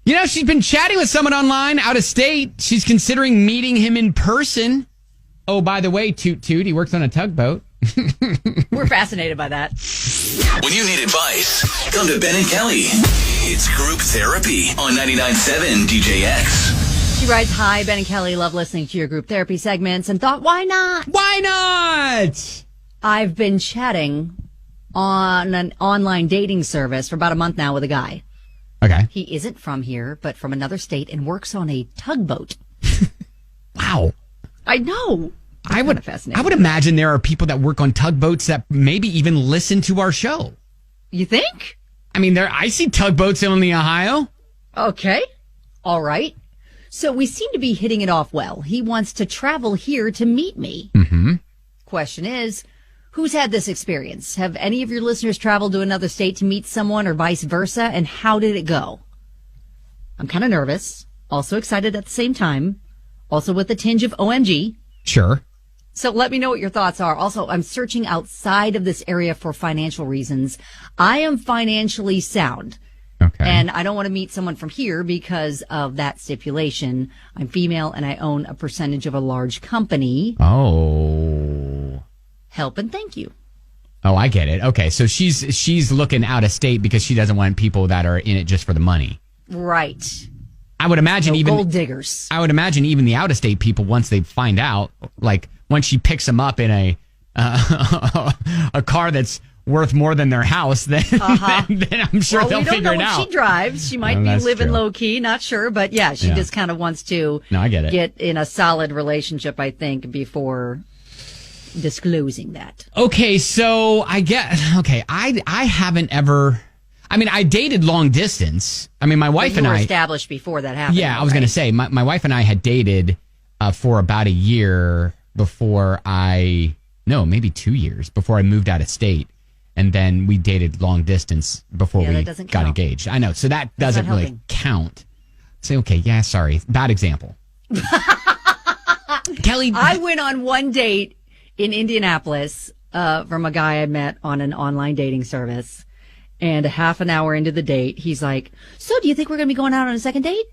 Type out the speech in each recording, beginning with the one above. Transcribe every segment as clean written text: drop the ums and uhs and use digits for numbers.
You know, she's been chatting with someone online out of state. She's considering meeting him in person. Oh, by the way, Toot Toot, he works on a tugboat. We're fascinated by that. When you need advice, come to Ben and Kelly. It's Group Therapy on 99.7 DJX. She writes, "Hi, Ben and Kelly. Love listening to your group therapy segments and thought, why not? Why not? I've been chatting on an online dating service for about a month now with a guy. Okay. He isn't from here, but from another state and works on a tugboat." Wow. I know. I would imagine there are people that work on tugboats that maybe even listen to our show. You think? I mean, I see tugboats in the Ohio. Okay. All right. So we seem to be hitting it off well. He wants to travel here to meet me. Mm-hmm. Question is, who's had this experience? Have any of your listeners traveled to another state to meet someone or vice versa? And how did it go? I'm kind of nervous, also excited at the same time, also with a tinge of OMG. Sure. So let me know what your thoughts are. Also, I'm searching outside of this area for financial reasons. I am financially sound. Okay. And I don't want to meet someone from here because of that stipulation. I'm female and I own a percentage of a large company. Oh. Help and thank you. Oh, I get it. Okay, so she's looking out of state because she doesn't want people that are in it just for the money. Right. I would imagine no even gold diggers. I would imagine even the out of state people, once they find out, like once she picks them up in a car that's worth more than their house, then I'm sure they'll figure it out. She drives. She might be living low key, not sure, but yeah, she just kind of wants to I get in a solid relationship, I think, before disclosing that. Okay, so I haven't ever. I mean, I dated long distance. I mean, my wife and I... You were established before that happened. Yeah, I was going to say, my wife and I had dated for about a year before maybe 2 years before I moved out of state. And then we dated long distance before we got engaged. I know, so that doesn't really count. Say, okay, yeah, sorry. Bad example. Kelly... I went on one date in Indianapolis from a guy I met on an online dating service. And a half an hour into the date, he's like, "So do you think we're going to be going out on a second date?"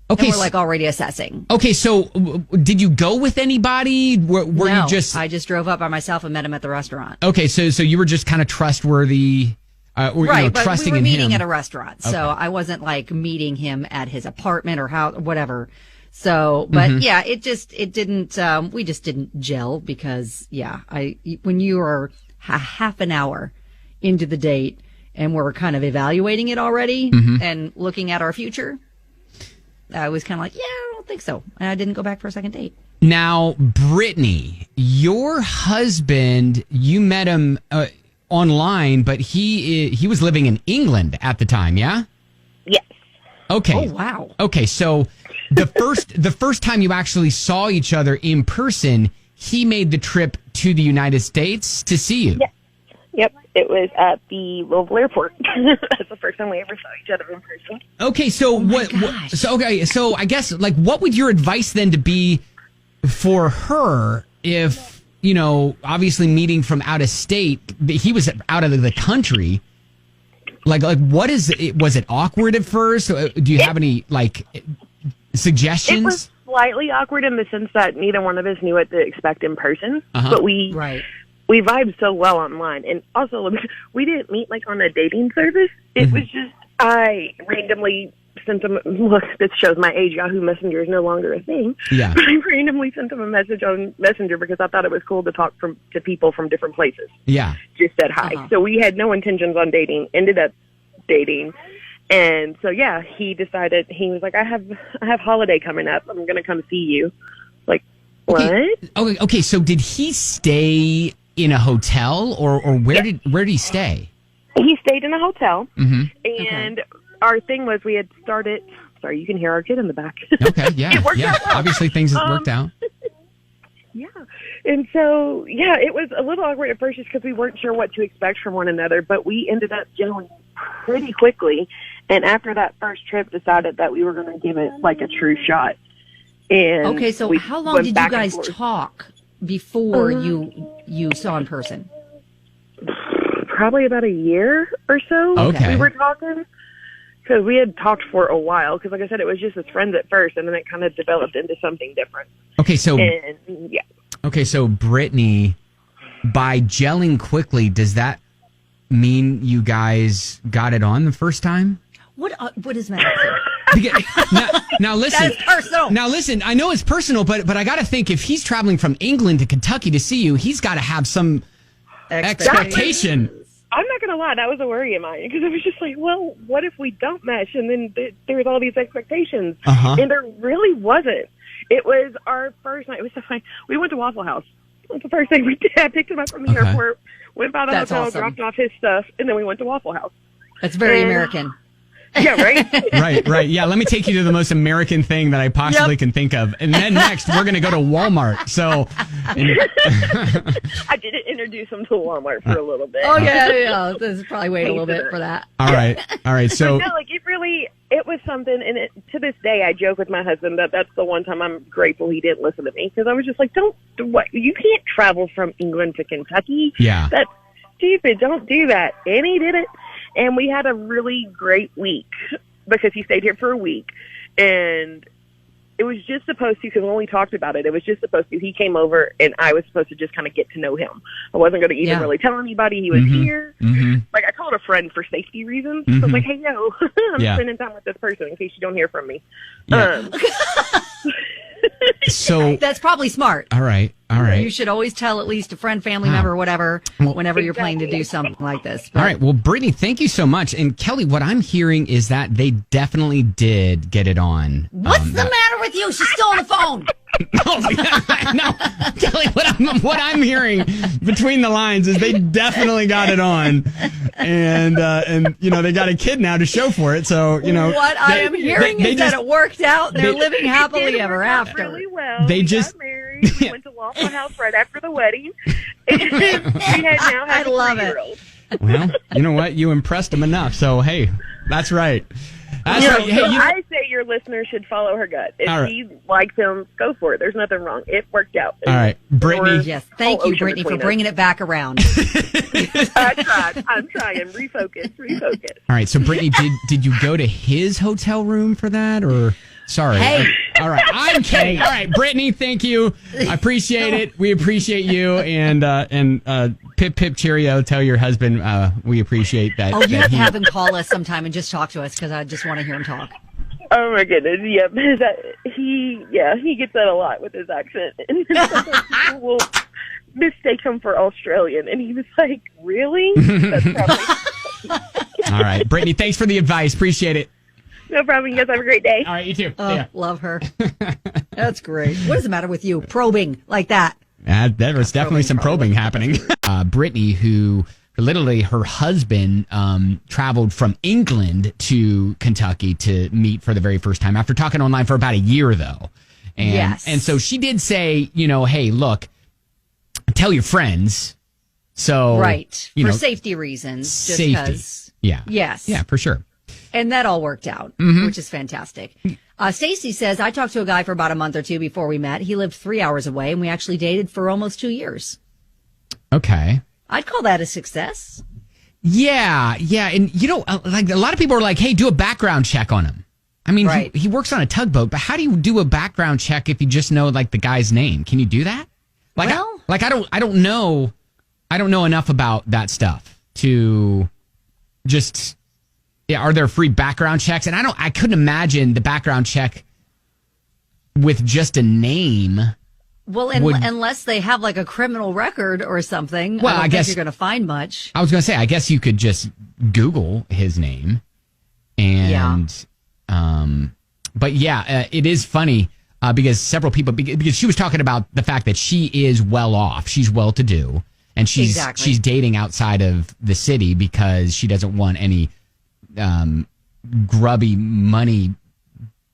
Okay. And we're like already assessing. Okay, so did you go with anybody? Were no, you just... I just drove up by myself and met him at the restaurant. Okay, so you were just kind of trustworthy, right, but trusting we were in meeting him. at a restaurant, so I wasn't like meeting him at his apartment or how whatever. So, but yeah, we just didn't gel because when you are half an hour into the date and we're kind of evaluating it already and looking at our future, I was kind of like, yeah, I don't think so. And I didn't go back for a second date. Now, Brittany, your husband, you met him online, but he was living in England at the time, yeah? Yes. Okay. Oh, wow. Okay, so the first time you actually saw each other in person, he made the trip to the United States to see you. Yes. Yep, it was at the Louisville airport. That's the first time we ever saw each other in person. Okay, so so I guess what would your advice then to be for her if, obviously meeting from out of state, he was out of the country. Like what is it? Was it awkward at first? Do you have any suggestions? It was slightly awkward in the sense that neither one of us knew what to expect in person, but we vibed so well online. And also, we didn't meet on a dating service. It was just, I randomly sent him, look, this shows my age. Yahoo Messenger is no longer a thing. Yeah. But I randomly sent him a message on Messenger because I thought it was cool to talk to people from different places. Yeah. Just said hi. So we had no intentions on dating, ended up dating. And so, yeah, he decided, he was like, I have holiday coming up. I'm going to come see you. Like, what? Okay. So did he stay in a hotel or where did he stay? He stayed in a hotel. And our thing was we had started, sorry, you can hear our kid in the back. Okay. Yeah. It worked out well. Obviously things have worked out. Yeah. And so, yeah, it was a little awkward at first just because we weren't sure what to expect from one another, but we ended up gelling pretty quickly. And after that first trip, decided that we were going to give it a true shot. And okay, so how long did you guys talk before you saw in person? Probably about a year or so. Okay. We were talking because we had talked for a while. Because, like I said, it was just as friends at first, and then it kind of developed into something different. Okay, so yeah. Okay, so Brittany, by gelling quickly, does that mean you guys got it on the first time? What is that? Now listen. That is personal. Now listen. I know it's personal, but I got to think if he's traveling from England to Kentucky to see you, he's got to have some expectation. I'm not going to lie, that was a worry of mine, because I was just like, well, what if we don't mesh? And then there was all these expectations. And there really wasn't. It was our first night. It was so funny. We went to Waffle House. It was the first thing we did. I picked him up from the airport, went by the hotel, dropped off his stuff, and then we went to Waffle House. That's very American. Yeah, right? Right. Yeah, let me take you to the most American thing that I possibly can think of. And then next, we're going to go to Walmart. So I didn't introduce him to Walmart for a little bit. Oh, yeah. This is probably wait a little bit for that. All right. So, but no, like it was something, and to this day, I joke with my husband that that's the one time I'm grateful he didn't listen to me, because I was just like, you can't travel from England to Kentucky. Yeah. That's stupid. Don't do that. And he did it. And we had a really great week because he stayed here for a week. And it was just supposed to, because when we talked about it, it was just supposed to, he came over and I was supposed to just kind of get to know him. I wasn't going to even really tell anybody he was here. Like, I told a friend for safety reasons. So I was like, hey, yo, I'm spending time with this person in case you don't hear from me. Yeah. So that's probably smart. All right. You should always tell at least a friend, family member, whatever, whenever you're planning to do something like this. But, all right. Well, Brittany, thank you so much. And Kelly, what I'm hearing is that they definitely did get it on. What's the matter with you? She's still on the phone. No, Kelly, what I'm hearing between the lines is they definitely got it on, and they got a kid now to show for it. So what I am hearing is that it worked out. They're living happily ever after. Really well. They got married. We went to Waffle House right after the wedding. I love it. Well, you know what? You impressed them enough. So hey, that's right. I say your listeners should follow her gut. If she likes him, go for it. There's nothing wrong. It worked out. All right, Brittany. Yes, thank you, Brittany, for bringing it back around. I tried. I'm trying. Refocus. All right, so Brittany, did you go to his hotel room for that, or? Sorry. Hey. All right. I'm kidding. All right, Brittany, thank you. I appreciate it. We appreciate you. And pip, pip, cheerio. Tell your husband we appreciate that. Oh, you have to have him call us sometime and just talk to us, because I just want to hear him talk. Oh, my goodness. Yeah. He gets that a lot with his accent. And people will mistake him for Australian. And he was like, really? That's probably... All right. Brittany, thanks for the advice. Appreciate it. No problem. You guys have a great day. All right, you too. Love her. That's great. What is the matter with you? Probing like that. There was definitely some probing happening. Brittany, who literally her husband traveled from England to Kentucky to meet for the very first time after talking online for about a year, though. And so she did say, hey, look, tell your friends. So for safety reasons. Just because. Yeah. Yes. Yeah, for sure. And that all worked out, which is fantastic. Stacy says, I talked to a guy for about a month or two before we met. He lived 3 hours away, and we actually dated for almost 2 years. Okay. I'd call that a success. Yeah. And, like a lot of people are like, hey, do a background check on him. I mean, he works on a tugboat, but how do you do a background check if you just know, like, the guy's name? Can you do that? Like, I don't know enough about that stuff to just... Yeah, are there free background checks? And I couldn't imagine the background check with just a name. Well, unless they have like a criminal record or something. Well, I guess you're going to find much. I was going to say, I guess you could just Google his name, and but it is funny because several people because she was talking about the fact that she is well off, she's well to do, and she's dating outside of the city because she doesn't want any grubby money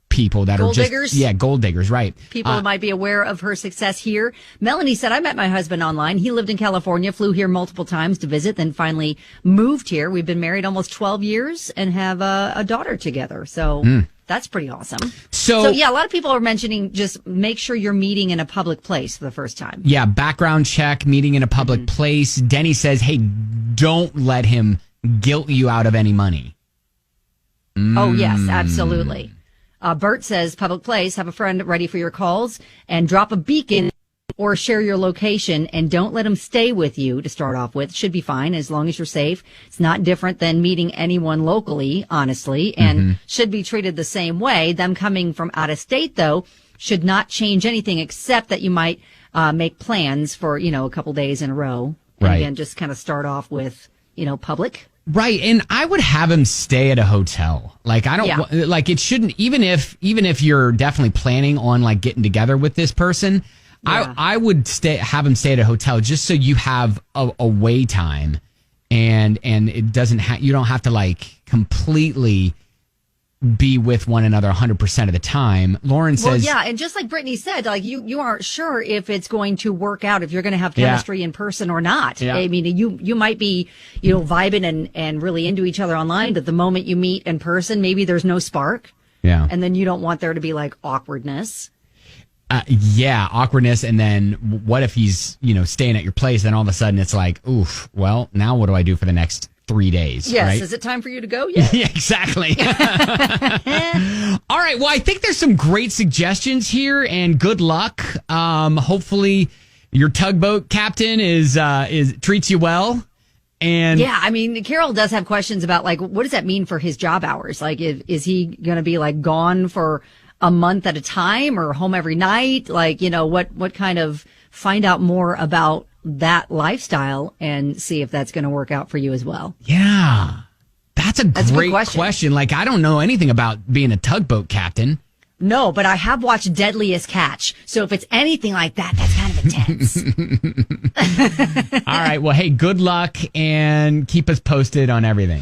people that gold are just diggers? Gold diggers, right? People might be aware of her success here. Melanie said, I met my husband online. He lived in California, flew here multiple times to visit, then finally moved here. We've been married almost 12 years and have a daughter together. So that's pretty awesome. So a lot of people are mentioning just make sure you're meeting in a public place for the first time. Yeah, background check, meeting in a public place. Denny says, hey, don't let him guilt you out of any money. Oh, yes, absolutely. Bert says, public place, have a friend ready for your calls and drop a beacon or share your location and don't let them stay with you to start off with. Should be fine as long as you're safe. It's not different than meeting anyone locally, honestly, and should be treated the same way. Them coming from out of state, though, should not change anything except that you might make plans for, a couple days in a row. And Right. again, just kind of start off with, public. Right, and I would have him stay at a hotel. Like I don't like it shouldn't even if you're definitely planning on like getting together with this person, I would have him stay at a hotel just so you have a wait time and it doesn't you don't have to like completely be with one another 100% of the time. Lauren says, well, yeah, and just like Brittany said, like you aren't sure if it's going to work out, if you're going to have chemistry in person or not. Yeah. I mean, you might be, vibing and really into each other online, but the moment you meet in person, maybe there's no spark. Yeah. And then you don't want there to be like awkwardness. Awkwardness. And then what if he's, staying at your place and all of a sudden it's like, oof, well, now what do I do for the next 3 days? Yes. Right? Is it time for you to go? Yeah. Yeah, exactly. All right. Well, I think there's some great suggestions here and good luck. Hopefully your tugboat captain is treats you well. And yeah, I mean, Carol does have questions about like, what does that mean for his job hours? Like, is he going to be like gone for a month at a time or home every night? Like, what kind of find out more about that lifestyle and see if that's going to work out for you as well. Yeah. That's a great question. Like, I don't know anything about being a tugboat captain. No, but I have watched Deadliest Catch. So if it's anything like that, that's kind of intense. All right. Well, hey, good luck and keep us posted on everything.